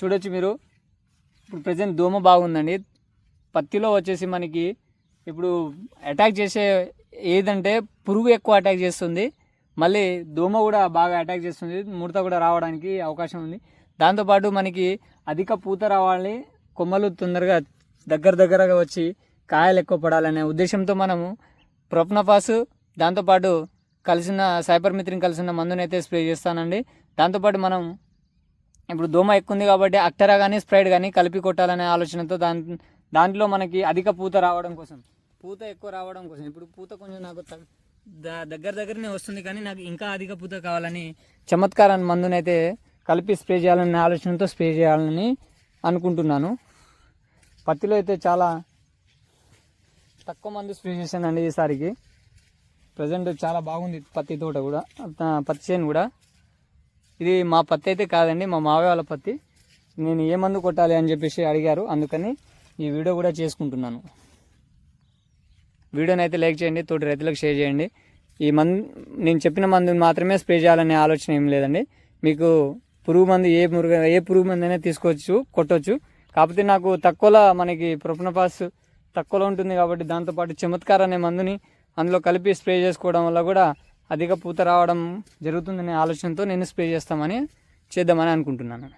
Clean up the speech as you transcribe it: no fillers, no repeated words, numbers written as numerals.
చూడొచ్చు మీరు. ఇప్పుడు ప్రజెంట్ దోమ బాగుందండి. పత్తిలో వచ్చేసి మనకి ఇప్పుడు అటాక్ చేసే ఏదంటే పురుగు ఎక్కువ అటాక్ చేస్తుంది, మళ్ళీ దోమ కూడా బాగా అటాక్ చేస్తుంది, ముడత కూడా రావడానికి అవకాశం ఉంది. దాంతోపాటు మనకి అధిక పూత రావాలి, కొమ్మలు తొందరగా దగ్గరగా వచ్చి కాయలు ఎక్కువ పడాలనే ఉద్దేశంతో మనము ప్రొఫనఫాస్ దాంతోపాటు కలిసిన సైపర్మిత్రిన్ కలిసిన మందునైతే స్ప్రే చేస్తానండి. దాంతోపాటు మనం ఇప్పుడు దోమ ఎక్కువ ఉంది కాబట్టి అక్టరా కానీ స్ప్రైడ్ కానీ కలిపి కొట్టాలనే ఆలోచనతో దాంట్లో మనకి అధిక పూత రావడం కోసం, పూత ఎక్కువ రావడం కోసం, ఇప్పుడు పూత కొంచెం నాకు దగ్గరనే వస్తుంది కానీ నాకు ఇంకా అధిక పూత కావాలని చమత్కారాన్ని మందునైతే కలిపి స్ప్రే చేయాలనే ఆలోచనతో స్ప్రే చేయాలని అనుకుంటున్నాను. పత్తిలో అయితే చాలా తక్కువ మందు స్ప్రే చేశానండి ఈసారికి. ప్రజెంట్ చాలా బాగుంది పత్తి తోట కూడా, పత్తి చేను కూడా. ఇది మా పత్తి అయితే కాదండి, మా మావయ్య వాళ్ళ పత్తి. నేను ఏ మందు కొట్టాలి అని చెప్పేసి అడిగారు, అందుకని ఈ వీడియో కూడా చేసుకుంటున్నాను. వీడియోని అయితే లైక్ చేయండి, తోటి రైతులకు షేర్ చేయండి. ఈ నేను చెప్పిన మందుని మాత్రమే స్ప్రే చేయాలనే ఆలోచన ఏం లేదండి. మీకు పురుగు మందు ఏ పురుగు మందు అయినా తీసుకోవచ్చు, కొట్టవచ్చు. కాకపోతే నాకు తక్కువలో మనకి ప్రొఫనఫాస్ తక్కువలో ఉంటుంది కాబట్టి దాంతోపాటు చమత్కార్ అనే మందుని అందులో కలిపి స్ప్రే చేసుకోవడం వల్ల కూడా అధిక పూత రావడం జరుగుతుందనే ఆలోచనతో నేను స్ప్రే చేద్దామని అనుకుంటున్నాను.